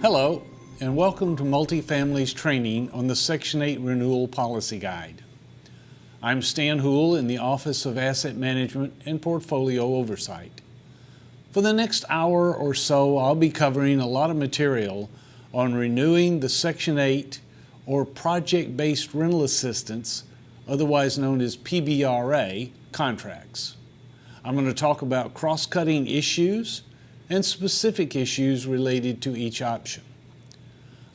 Hello, and welcome to Multifamily's training on the Section 8 Renewal Policy Guide. I'm Stan Houle in the Office of Asset Management and Portfolio Oversight. For the next hour or so, I'll be covering a lot of material on renewing the Section 8 or Project-Based Rental Assistance, otherwise known as PBRA, contracts. I'm going to talk about cross-cutting issues and specific issues related to each option.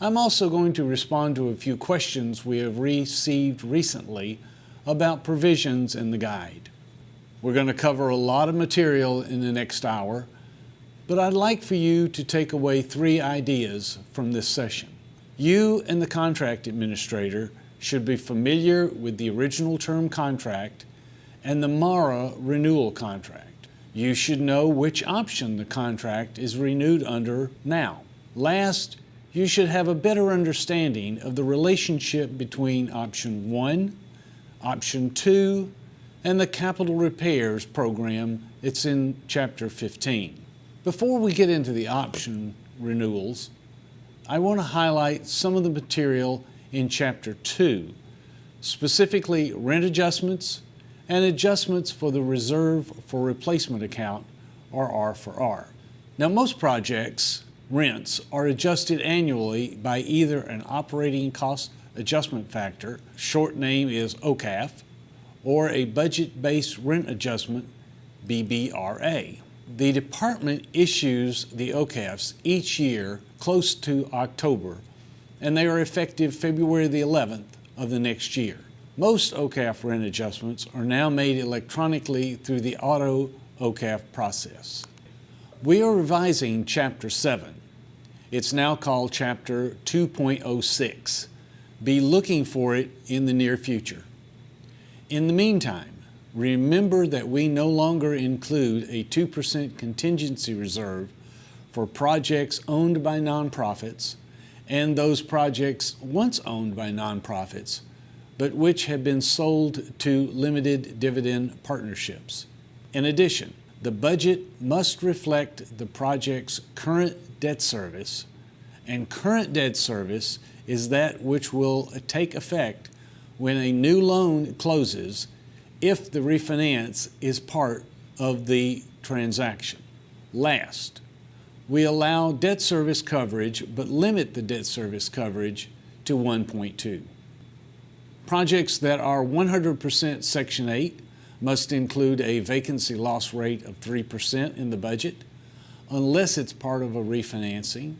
I'm also going to respond to a few questions we have received recently about provisions in the guide. We're going to cover a lot of material in the next hour, but I'd like for you to take away 3 ideas from this session. You and the contract administrator should be familiar with the original term contract and the MARA renewal contract. You should know which option the contract is renewed under now. Last, you should have a better understanding of the relationship between Option 1, Option 2, and the capital repairs program. It's in Chapter 15. Before we get into the option renewals, I want to highlight some of the material in Chapter 2, specifically rent adjustments and adjustments for the Reserve for Replacement account, or R4R. Now, most projects' rents are adjusted annually by either an operating cost adjustment factor, short name is OCAF, or a budget-based rent adjustment, BBRA. The department issues the OCAFs each year close to October, and they are effective February the 11th of the next year. Most OCAF rent adjustments are now made electronically through the auto OCAF process. We are revising Chapter 7. It's now called Chapter 2.06. Be looking for it in the near future. In the meantime, remember that we no longer include a 2% contingency reserve for projects owned by nonprofits and those projects once owned by nonprofits, but which have been sold to limited dividend partnerships. In addition, the budget must reflect the project's current debt service, and current debt service is that which will take effect when a new loan closes if the refinance is part of the transaction. Last, we allow debt service coverage but limit the debt service coverage to 1.2. Projects that are 100% Section 8 must include a vacancy loss rate of 3% in the budget, unless it's part of a refinancing.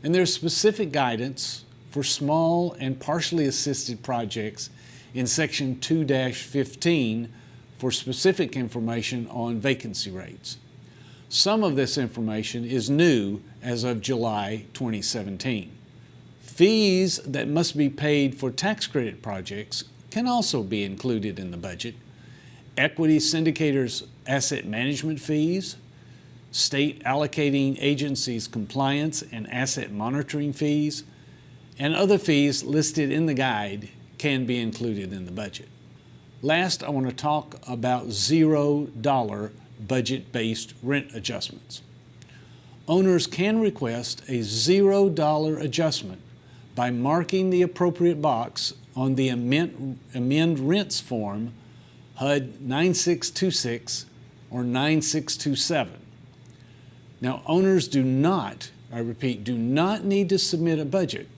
And there's specific guidance for small and partially assisted projects in Section 2-15 for specific information on vacancy rates. Some of this information is new as of July 2017. Fees that must be paid for tax credit projects can also be included in the budget. Equity syndicators' asset management fees, state allocating agencies' compliance and asset monitoring fees, and other fees listed in the guide can be included in the budget. Last, I want to talk about $0 budget-based rent adjustments. Owners can request a $0 adjustment by marking the appropriate box on the amend rents form, HUD 9626 or 9627. Now, owners do not, I repeat, do not need to submit a budget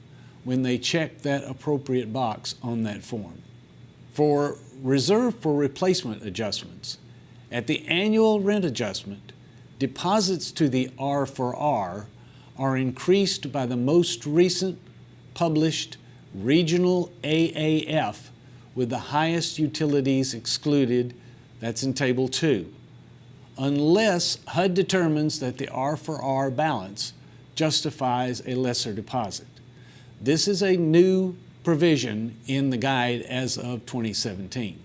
when they check that appropriate box on that form. For Reserve for Replacement adjustments, at the annual rent adjustment, deposits to the R4R are increased by the most recent published regional AAF with the highest utilities excluded, that's in Table 2, unless HUD determines that the R4R balance justifies a lesser deposit. This is a new provision in the guide as of 2017.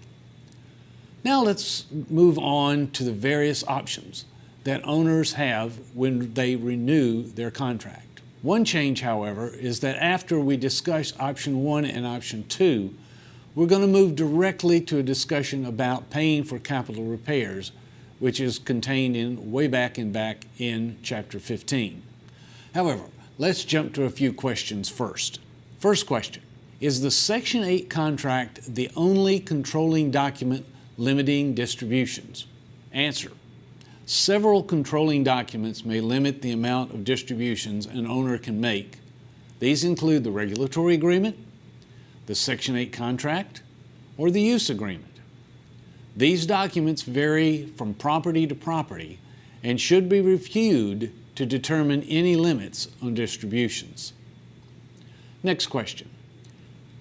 Now let's move on to the various options that owners have when they renew their contract. One change, however, is that after we discuss Option 1 and Option 2, we're going to move directly to a discussion about paying for capital repairs, which is contained way back in Chapter 15. However, Let's jump to a few questions first. First question, is the Section 8 contract the only controlling document limiting distributions? Answer, several controlling documents may limit the amount of distributions an owner can make. These include the regulatory agreement, the Section 8 contract, or the use agreement. These documents vary from property to property and should be reviewed to determine any limits on distributions. Next question.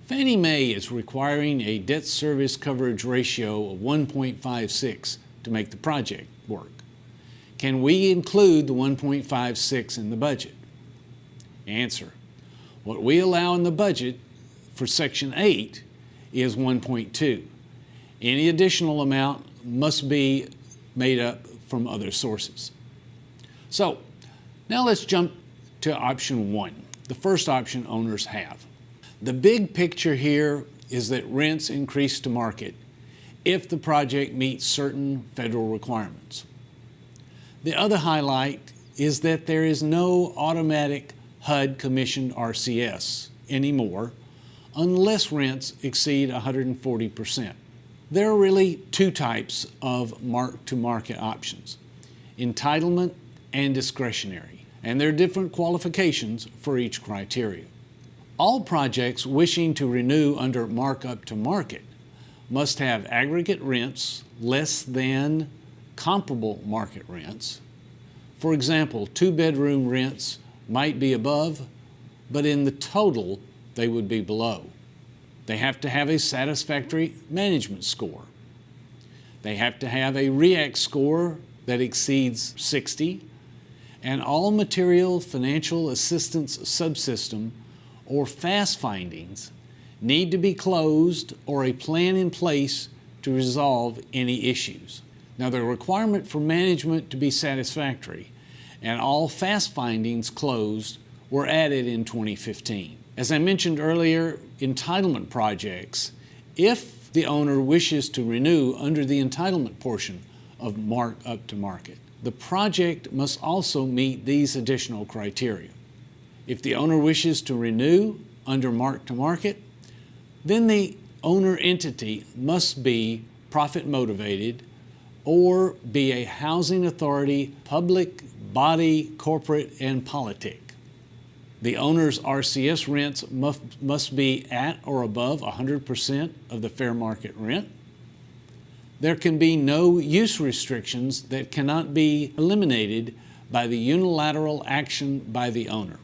Fannie Mae is requiring a debt service coverage ratio of 1.56 to make the project work. Can we include the 1.56 in the budget? Answer, what we allow in the budget for Section 8 is 1.2. Any additional amount must be made up from other sources. So, now let's jump to option 1, the first option owners have. The big picture here is that rents increase to market if the project meets certain federal requirements. The other highlight is that there is no automatic HUD commissioned RCS anymore unless rents exceed 140%. There are really two types of mark-to-market options, entitlement and discretionary, and there are different qualifications for each criteria. All projects wishing to renew under mark-up-to-market must have aggregate rents less than comparable market rents. For example, two-bedroom rents might be above, but in the total, they would be below. They have to have a satisfactory management score. They have to have a REACT score that exceeds 60, and all material financial assistance subsystem or FAST findings need to be closed or a plan in place to resolve any issues. Now, the requirement for management to be satisfactory and all FAST findings closed were added in 2015. As I mentioned earlier, entitlement projects, if the owner wishes to renew under the entitlement portion of mark-up-to-market, the project must also meet these additional criteria. If the owner wishes to renew under mark-to-market, then the owner entity must be profit motivated or be a housing authority, public body, corporate, and politic. The owner's RCS rents must be at or above 100% of the fair market rent. There can be no use restrictions that cannot be eliminated by the unilateral action by the owner.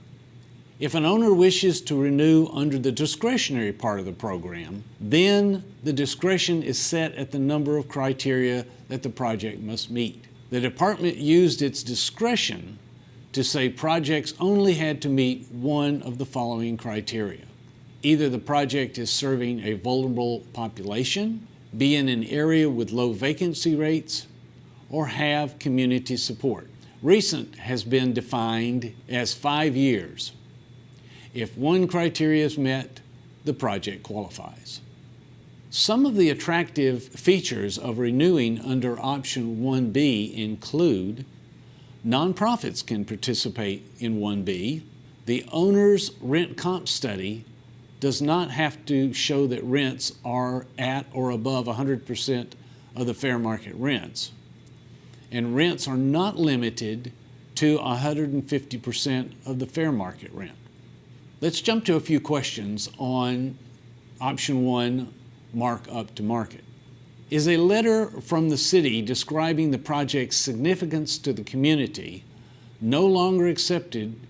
If an owner wishes to renew under the discretionary part of the program, then the discretion is set at the number of criteria that the project must meet. The department used its discretion to say projects only had to meet one of the following criteria. Either the project is serving a vulnerable population, be in an area with low vacancy rates, or have community support. Recent has been defined as 5 years. If one criteria is met, the project qualifies. Some of the attractive features of renewing under option 1B include nonprofits can participate in 1B. The owner's rent comp study does not have to show that rents are at or above 100% of the fair market rents. And rents are not limited to 150% of the fair market rent. Let's jump to a few questions on option 1, mark up to market. Is a letter from the city describing the project's significance to the community no longer accepted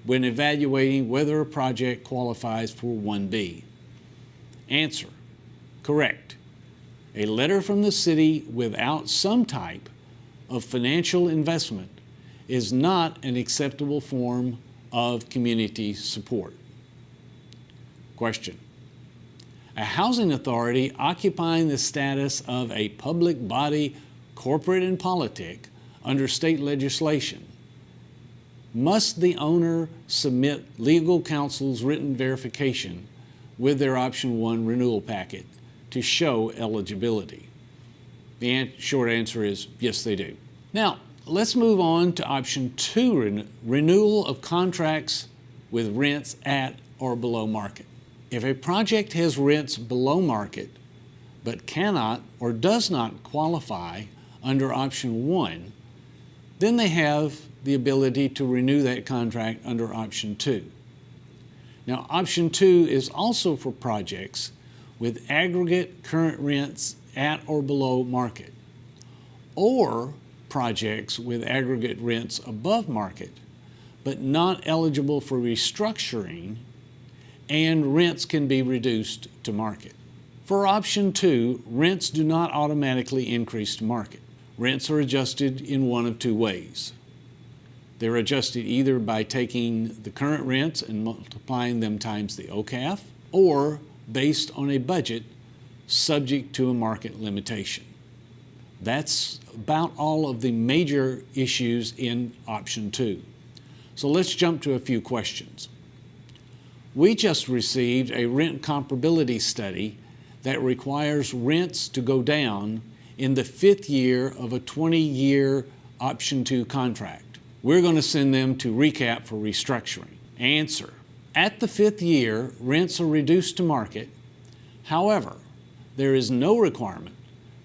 when evaluating whether a project qualifies for 1B? Answer, correct. A letter from the city without some type of financial investment is not an acceptable form of community support. Question. A housing authority occupying the status of a public body, corporate and politic under state legislation, must the owner submit legal counsel's written verification with their option 1 renewal packet to show eligibility? The short answer is yes, they do. Now, let's move on to option 2, renewal of contracts with rents at or below market. If a project has rents below market but cannot or does not qualify under option 1, then they have the ability to renew that contract under option 2. Now, option 2 is also for projects with aggregate current rents at or below market, or projects with aggregate rents above market, but not eligible for restructuring, and rents can be reduced to market. For option 2, rents do not automatically increase to market. Rents are adjusted in one of two ways. They're adjusted either by taking the current rents and multiplying them times the OCAF, or based on a budget subject to a market limitation. That's about all of the major issues in option 2. So let's jump to a few questions. We just received a rent comparability study that requires rents to go down in the 5th year of a 20-year option 2 contract. We're going to send them to recap for restructuring. Answer: at the 5th year, rents are reduced to market. However, there is no requirement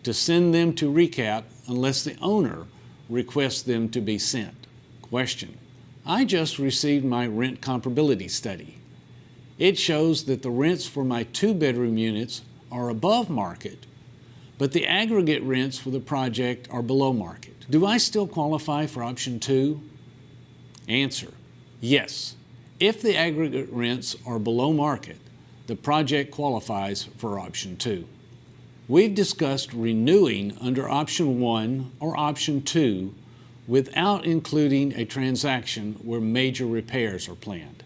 to send them to recap unless the owner requests them to be sent. Question: I just received my rent comparability study. It shows that the rents for my 2-bedroom units are above market, but the aggregate rents for the project are below market. Do I still qualify for option 2? Answer: yes. If the aggregate rents are below market, the project qualifies for option 2. We've discussed renewing under option 1 or option 2 without including a transaction where major repairs are planned.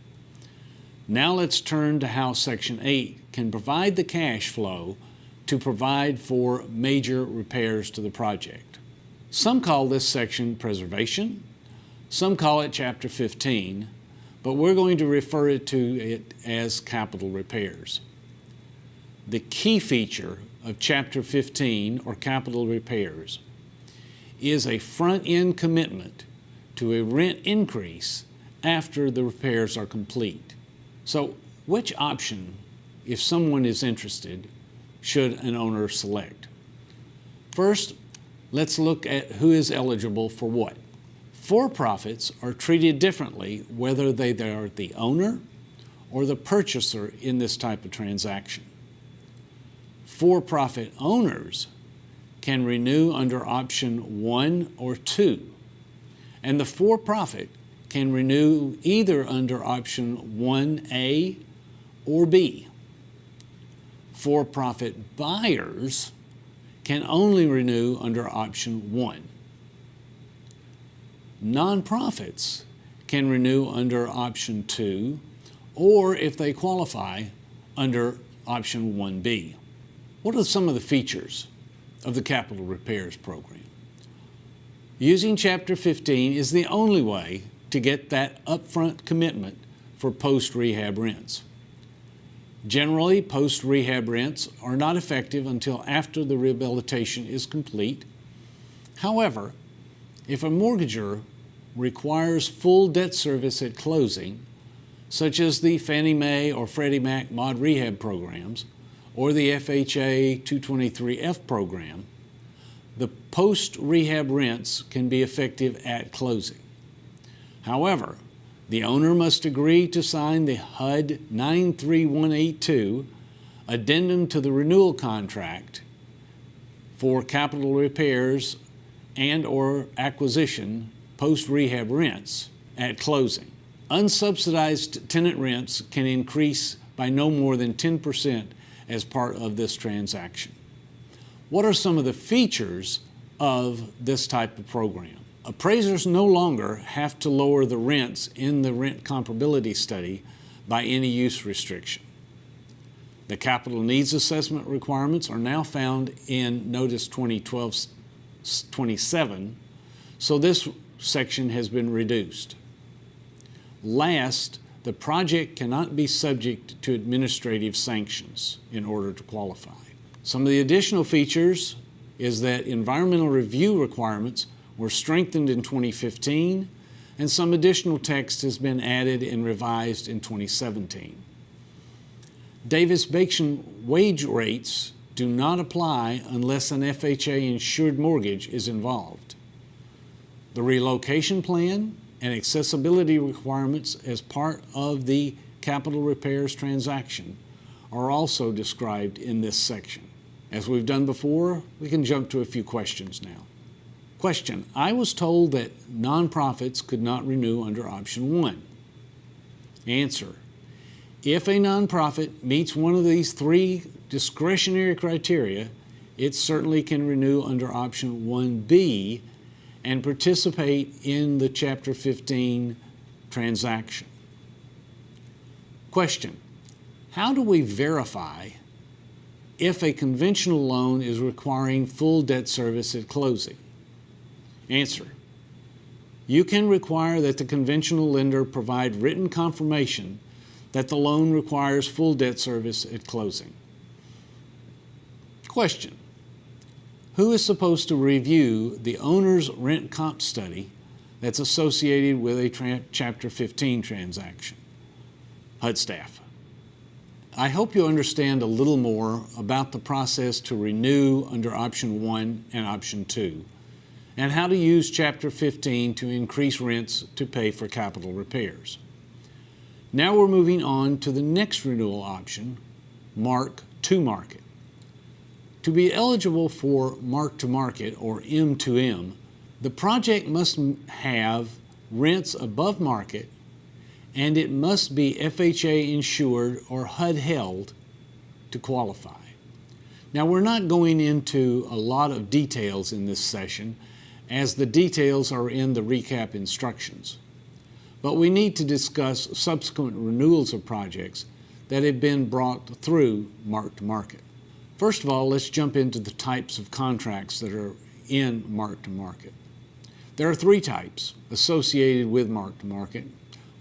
Now let's turn to how Section 8 can provide the cash flow to provide for major repairs to the project. Some call this section preservation, some call it Chapter 15, but we're going to refer to it as capital repairs. The key feature of Chapter 15, or capital repairs, is a front-end commitment to a rent increase after the repairs are complete. So, which option, if someone is interested, should an owner select? First, let's look at who is eligible for what. For-profits are treated differently whether they are the owner or the purchaser in this type of transaction. For-profit owners can renew under option 1 or 2, and the for-profit can renew either under option 1A or B. For-profit buyers can only renew under option 1. Nonprofits can renew under option 2, or if they qualify, under option 1B. What are some of the features of the capital repairs program? Using Chapter 15 is the only way to get that upfront commitment for post-rehab rents. Generally, post-rehab rents are not effective until after the rehabilitation is complete. However, if a mortgager requires full debt service at closing, such as the Fannie Mae or Freddie Mac mod rehab programs or the FHA 223F program, the post-rehab rents can be effective at closing. However, the owner must agree to sign the HUD 93182 addendum to the renewal contract for capital repairs and or acquisition post-rehab rents at closing. Unsubsidized tenant rents can increase by no more than 10% as part of this transaction. What are some of the features of this type of program? Appraisers no longer have to lower the rents in the rent comparability study by any use restriction. The capital needs assessment requirements are now found in Notice 2012-27, so this section has been reduced. Last, the project cannot be subject to administrative sanctions in order to qualify. Some of the additional features is that environmental review requirements were strengthened in 2015. and some additional text has been added and revised in 2017. Davis-Bacon wage rates do not apply unless an FHA insured mortgage is involved. The relocation plan and accessibility requirements as part of the capital repairs transaction are also described in this section. As we've done before, we can jump to a few questions now. Question: I was told that nonprofits could not renew under option 1. Answer: if a nonprofit meets one of these 3 discretionary criteria, it certainly can renew under option 1B and participate in the Chapter 15 transaction. Question: how do we verify if a conventional loan is requiring full debt service at closing? Answer: you can require that the conventional lender provide written confirmation that the loan requires full debt service at closing. Question: who is supposed to review the owner's rent comp study that's associated with a Chapter 15 transaction? HUD staff. I hope you understand a little more about the process to renew under option 1 and option 2, and how to use Chapter 15 to increase rents to pay for capital repairs. Now we're moving on to the next renewal option, mark-to-market. To be eligible for mark-to-market, or M2M, the project must have rents above market, and it must be FHA insured or HUD held to qualify. Now, we're not going into a lot of details in this session, as the details are in the recap instructions. But we need to discuss subsequent renewals of projects that have been brought through mark-to-market. First of all, let's jump into the types of contracts that are in mark-to-market. There are 3 types associated with mark-to-market.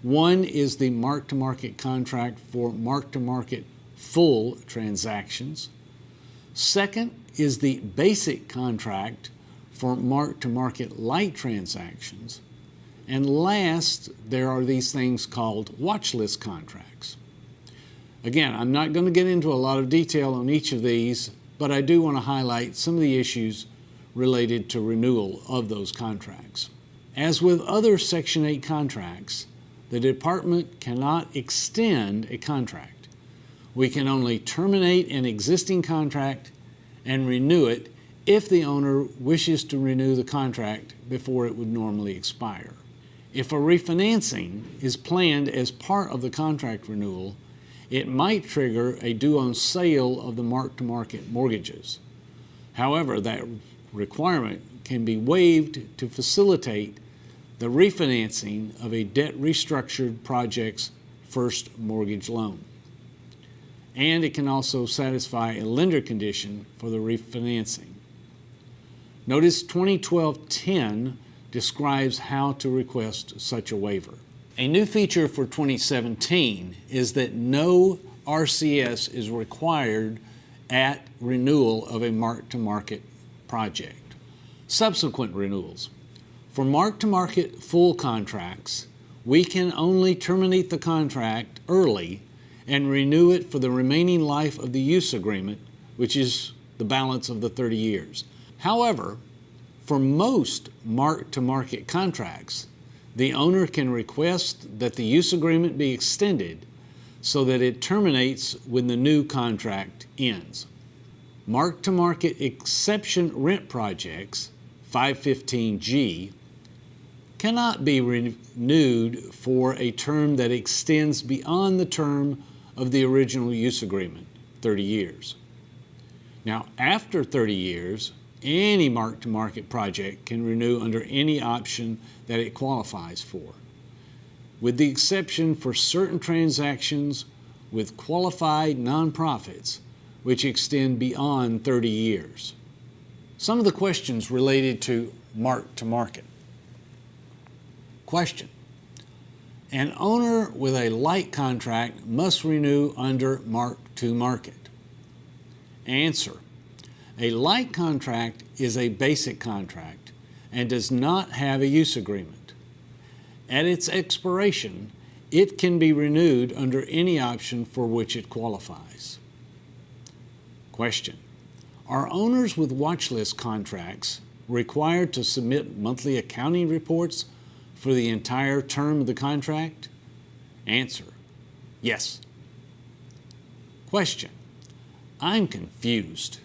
One is the mark-to-market contract for mark-to-market full transactions. Second is the basic contract for mark-to-market light transactions. And last, there are these things called watch list contracts. Again, I'm not going to get into a lot of detail on each of these, but I do want to highlight some of the issues related to renewal of those contracts. As with other Section 8 contracts, the department cannot extend a contract. We can only terminate an existing contract and renew it if the owner wishes to renew the contract before it would normally expire. If a refinancing is planned as part of the contract renewal, it might trigger a due-on sale of the mark-to-market mortgages. However, that requirement can be waived to facilitate the refinancing of a debt-restructured project's first mortgage loan. And it can also satisfy a lender condition for the refinancing. Notice 2012-10 describes how to request such a waiver. A new feature for 2017 is that no RCS is required at renewal of a mark-to-market project. Subsequent renewals. For mark-to-market full contracts, we can only terminate the contract early and renew it for the remaining life of the use agreement, which is the balance of the 30 years. However, for most mark-to-market contracts, the owner can request that the use agreement be extended so that it terminates when the new contract ends. Mark-to-market exception rent projects, 515G, cannot be renewed for a term that extends beyond the term of the original use agreement, 30 years. Now, after 30 years, any mark-to-market project can renew under any option that it qualifies for, with the exception for certain transactions with qualified nonprofits which extend beyond 30 years. Some of the questions related to mark-to-market. Question: an owner with a light contract must renew under mark-to-market. Answer: a light contract is a basic contract and does not have a use agreement. At its expiration, it can be renewed under any option for which it qualifies. Question: are owners with watchlist contracts required to submit monthly accounting reports for the entire term of the contract? Answer: yes. Question: I'm confused.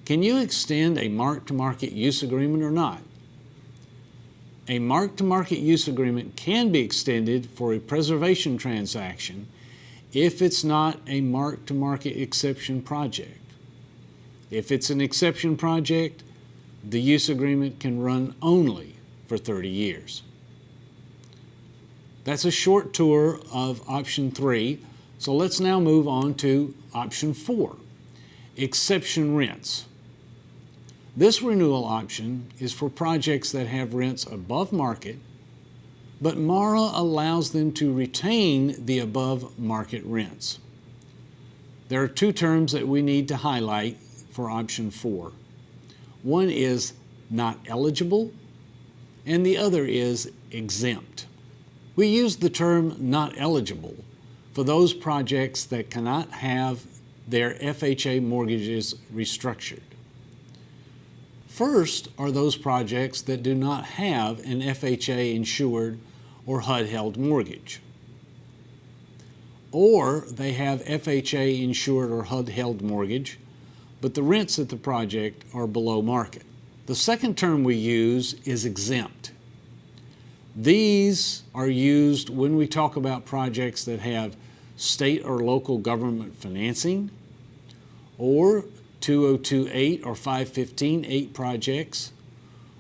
Can you extend a mark-to-market use agreement or not? A mark-to-market use agreement can be extended for a preservation transaction if it's not a mark-to-market exception project. If it's an exception project, the use agreement can run only for 30 years. That's a short tour of option 3, so let's now move on to option 4, exception rents. This renewal option is for projects that have rents above market, but MARA allows them to retain the above market rents. There are 2 terms that we need to highlight for option 4. One is not eligible, and the other is exempt. We use the term not eligible for those projects that cannot have their FHA mortgages restructured. First are those projects that do not have an FHA insured or HUD held mortgage, or they have FHA insured or HUD held mortgage, but the rents at the project are below market. The second term we use is exempt. These are used when we talk about projects that have state or local government financing, or 2028 or 515.8 projects,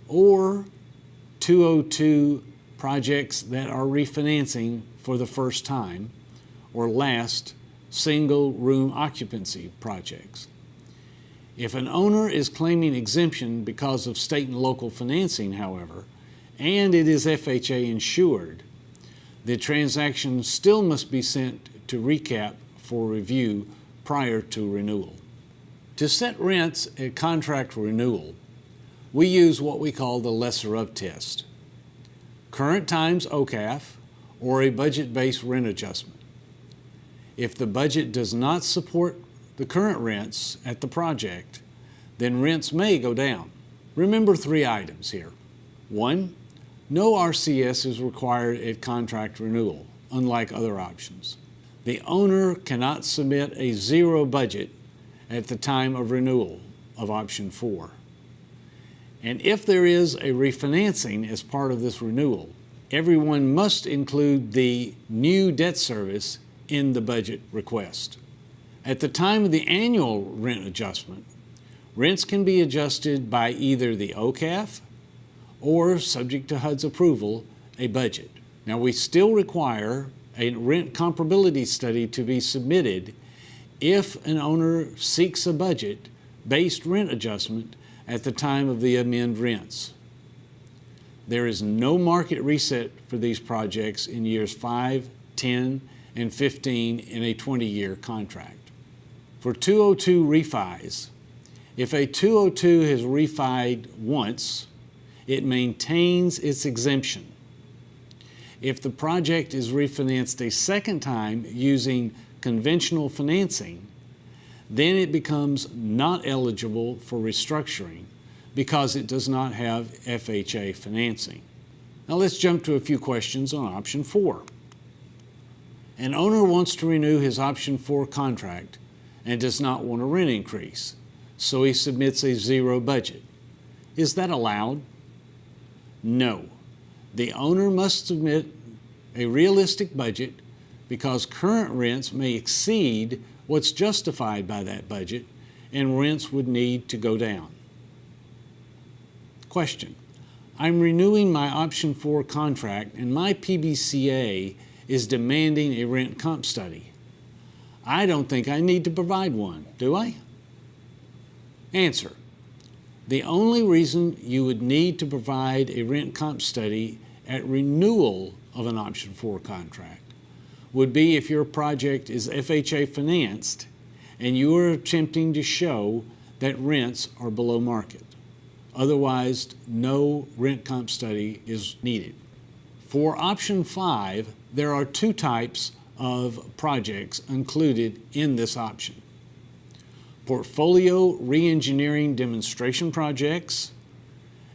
or 202 projects that are refinancing for the first time, or last single room occupancy projects. If an owner is claiming exemption because of state and local financing, however, and it is FHA insured, the transaction still must be sent to recap for review prior to renewal. To set rents at contract renewal, we use what we call the lesser of test: current times OCAF or a budget-based rent adjustment. If the budget does not support the current rents at the project, then rents may go down. Remember 3 items here. 1, no RCS is required at contract renewal, unlike other options. The owner cannot submit a zero budget at the time of renewal of option 4. And if there is a refinancing as part of this renewal, everyone must include the new debt service in the budget request. At the time of the annual rent adjustment, rents can be adjusted by either the OCAF or, subject to HUD's approval, a budget. Now, we still require a rent comparability study to be submitted if an owner seeks a budget-based rent adjustment at the time of the amend rents. There is no market reset for these projects in years 5, 10, and 15 in a 20-year contract. For 202 refis, if a 202 has refied once, it maintains its exemption. If the project is refinanced a second time using conventional financing, then it becomes not eligible for restructuring because it does not have FHA financing. Now let's jump to a few questions on option 4. An owner wants to renew his option 4 contract and does not want a rent increase, so he submits a zero budget. Is that allowed? No. The owner must submit a realistic budget because current rents may exceed what's justified by that budget, and rents would need to go down. Question: I'm renewing my option 4 contract and my PBCA is demanding a rent comp study. I don't think I need to provide one, do I? Answer: the only reason you would need to provide a rent comp study at renewal of an option 4 contract would be if your project is FHA financed and you are attempting to show that rents are below market. Otherwise, no rent comp study is needed. For option 5, there are two types of projects included in this option: portfolio re-engineering demonstration projects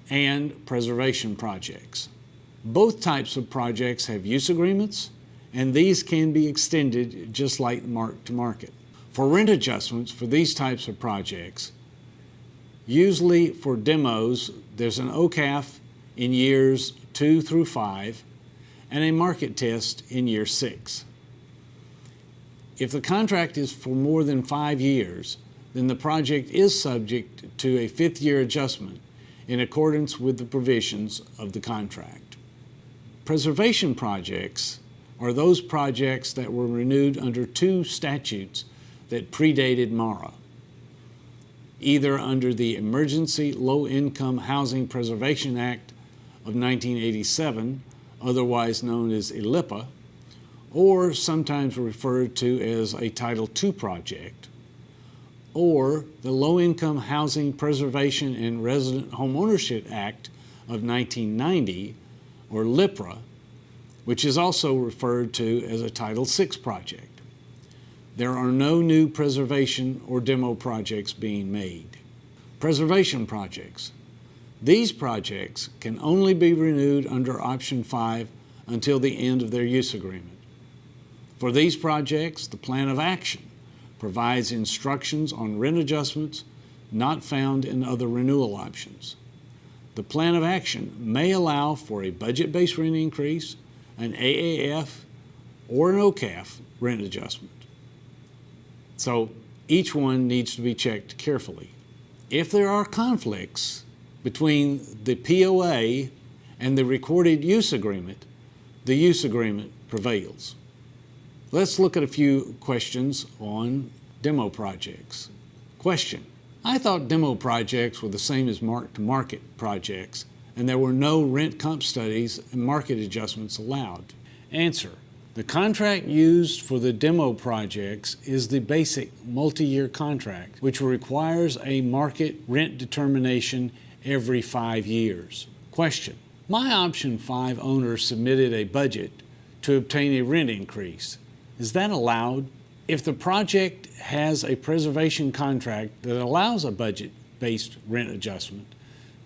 and preservation projects. Both types of projects have use agreements, and these can be extended just like mark-to-market. For rent adjustments for these types of projects, usually for demos, there's an OCAF in years 2 through 5 and a market test in year 6. If the contract is for more than 5 years, then the project is subject to a 5th-year adjustment in accordance with the provisions of the contract. Preservation projects are those projects that were renewed under 2 statutes that predated MARA, either under the Emergency Low-Income Housing Preservation Act of 1987, otherwise known as ELIPA, or sometimes referred to as a Title II project, or the Low-Income Housing Preservation and Resident Homeownership Act of 1990, or LIPRA, which is also referred to as a Title VI project. There are no new preservation or demo projects being made. Preservation projects. These projects can only be renewed under option 5 until the end of their use agreement. For these projects, the plan of action provides instructions on rent adjustments not found in other renewal options. The plan of action may allow for a budget-based rent increase, an AAF, or an OCAF rent adjustment. So each one needs to be checked carefully. If there are conflicts between the POA and the recorded use agreement, the use agreement prevails. Let's look at a few questions on demo projects. Question: I thought demo projects were the same as mark-to-market projects, and there were no rent comp studies and market adjustments allowed. Answer: the contract used for the demo projects is the basic multi-year contract, which requires a market rent determination every 5 years. Question: my option 5 owner submitted a budget to obtain a rent increase. Is that allowed? If the project has a preservation contract that allows a budget-based rent adjustment,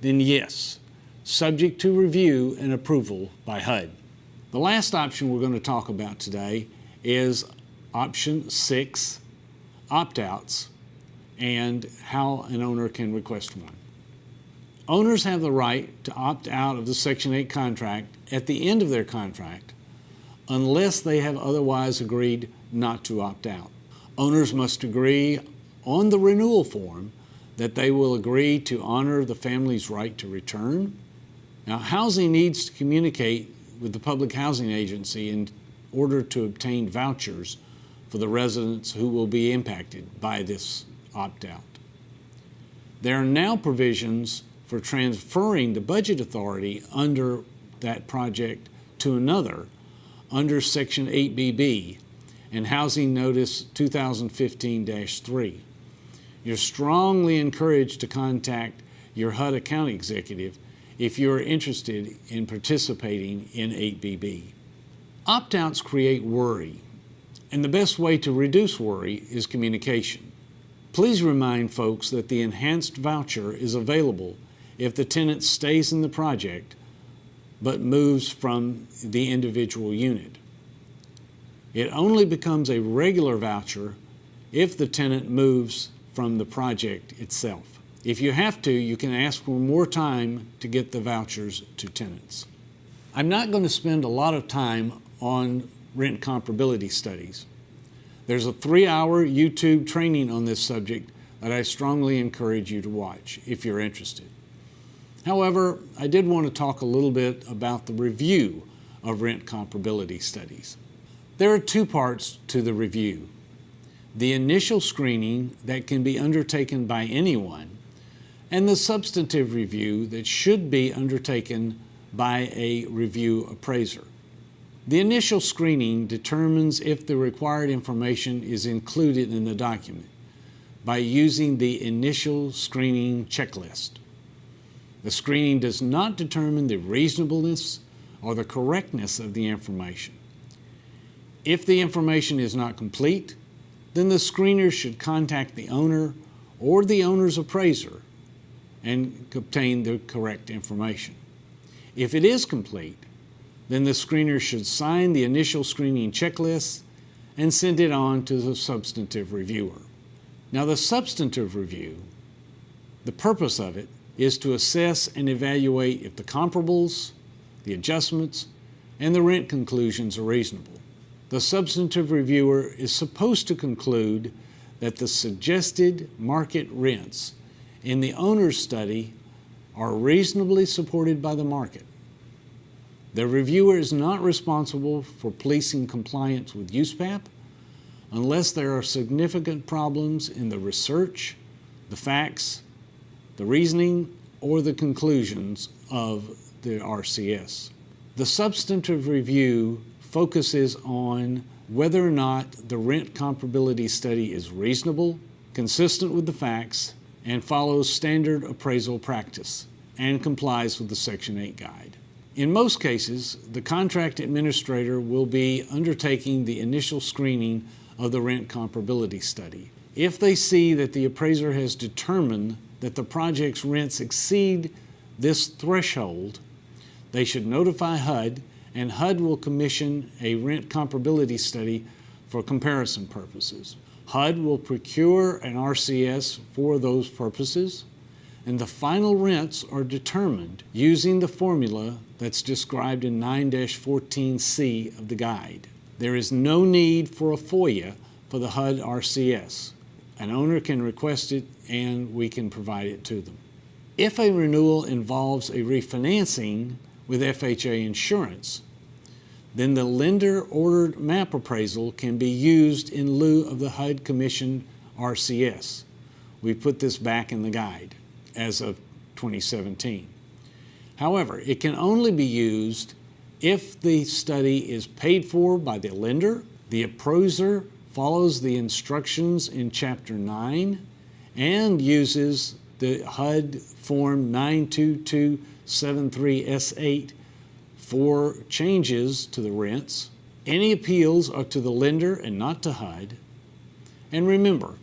then yes, subject to review and approval by HUD. The last option we're going to talk about today is option 6, opt-outs, and how an owner can request one. Owners have the right to opt out of the Section 8 contract at the end of their contract unless they have otherwise agreed not to opt out. Owners must agree on the renewal form that they will agree to honor the family's right to return. Now, housing needs to communicate with the Public Housing Agency in order to obtain vouchers for the residents who will be impacted by this opt-out. There are now provisions for transferring the budget authority under that project to another under Section 8BB and Housing Notice 2015-3. You're strongly encouraged to contact your HUD account executive if you're interested in participating in 8BB. Opt-outs create worry, and the best way to reduce worry is communication. Please remind folks that the enhanced voucher is available if the tenant stays in the project but moves from the individual unit. It only becomes a regular voucher if the tenant moves from the project itself. If you have to, you can ask for more time to get the vouchers to tenants. I'm not going to spend a lot of time on rent comparability studies. There's a 3-hour YouTube training on this subject that I strongly encourage you to watch if you're interested. However, I did want to talk a little bit about the review of rent comparability studies. There are 2 parts to the review: the initial screening that can be undertaken by anyone, and the substantive review that should be undertaken by a review appraiser. The initial screening determines if the required information is included in the document by using the initial screening checklist. The screening does not determine the reasonableness or the correctness of the information. If the information is not complete, then the screener should contact the owner or the owner's appraiser and obtain the correct information. If it is complete, then the screener should sign the initial screening checklist and send it on to the substantive reviewer. Now, the substantive review, the purpose of it is to assess and evaluate if the comparables, the adjustments, and the rent conclusions are reasonable. The substantive reviewer is supposed to conclude that the suggested market rents in the owner's study are reasonably supported by the market. The reviewer is not responsible for policing compliance with USPAP unless there are significant problems in the research, the facts, the reasoning, or the conclusions of the RCS. The substantive review focuses on whether or not the rent comparability study is reasonable, consistent with the facts, and follows standard appraisal practice, and complies with the Section 8 guide. In most cases, the contract administrator will be undertaking the initial screening of the rent comparability study. If they see that the appraiser has determined that the project's rents exceed this threshold, they should notify HUD, and HUD will commission a rent comparability study for comparison purposes. HUD will procure an RCS for those purposes, and the final rents are determined using the formula that's described in 9-14C of the guide. There is no need for a FOIA for the HUD RCS. An owner can request it and we can provide it to them. If a renewal involves a refinancing with FHA insurance, then the lender-ordered map appraisal can be used in lieu of the HUD commissioned RCS. We put this back in the guide as of 2017. However, it can only be used if the study is paid for by the lender, the appraiser follows the instructions in Chapter 9, and uses the HUD Form 92273S8 for changes to the rents. Any appeals are to the lender and not to HUD. And remember,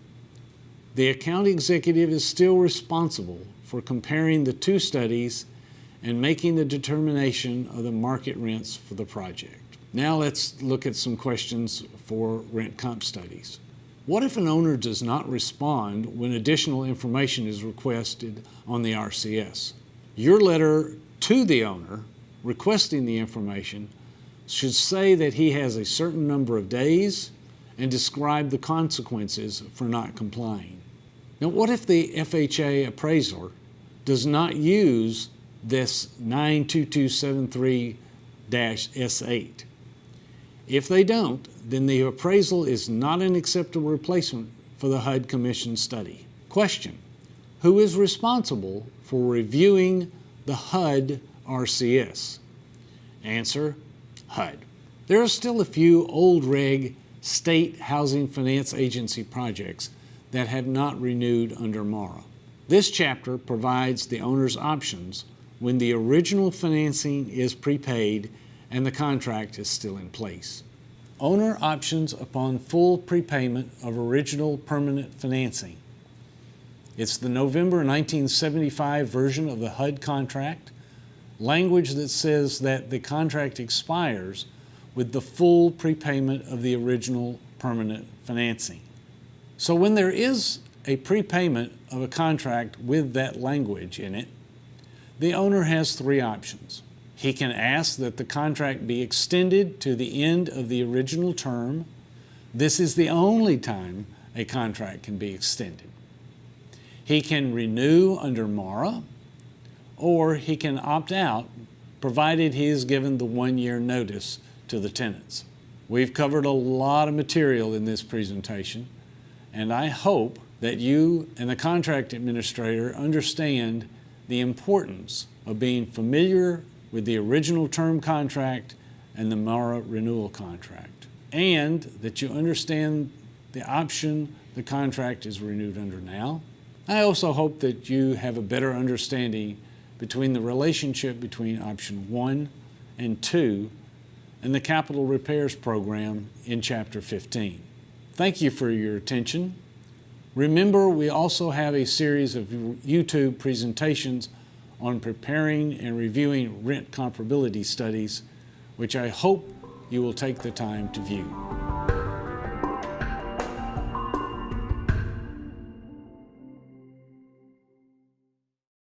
the account executive is still responsible for comparing the two studies and making the determination of the market rents for the project. Now let's look at some questions for rent comp studies. What if an owner does not respond when additional information is requested on the RCS? Your letter to the owner requesting the information should say that he has a certain number of days and describe the consequences for not complying. Now, what if the FHA appraiser does not use this 92273-S8? If they don't, then the appraisal is not an acceptable replacement for the HUD Commission study. Question: who is responsible for reviewing the HUD RCS? Answer: HUD. There are still a few old reg state housing finance agency projects that have not renewed under MARA. This chapter provides the owner's options when the original financing is prepaid and the contract is still in place. Owner options upon full prepayment of original permanent financing. It's the November 1975 version of the HUD contract, language that says that the contract expires with the full prepayment of the original permanent financing. So when there is a prepayment of a contract with that language in it, the owner has three options. He can ask that the contract be extended to the end of the original term. This is the only time a contract can be extended. He can renew under MARA, or he can opt out, provided he is given the 1-year notice to the tenants. We've covered a lot of material in this presentation, and I hope that you and the contract administrator understand the importance of being familiar with the original term contract and the MARA renewal contract, and that you understand the option the contract is renewed under now. I also hope that you have a better understanding between the relationship between option 1 and 2, and the Capital Repairs Program in Chapter 15. Thank you for your attention. Remember, we also have a series of YouTube presentations on preparing and reviewing rent comparability studies, which I hope you will take the time to view.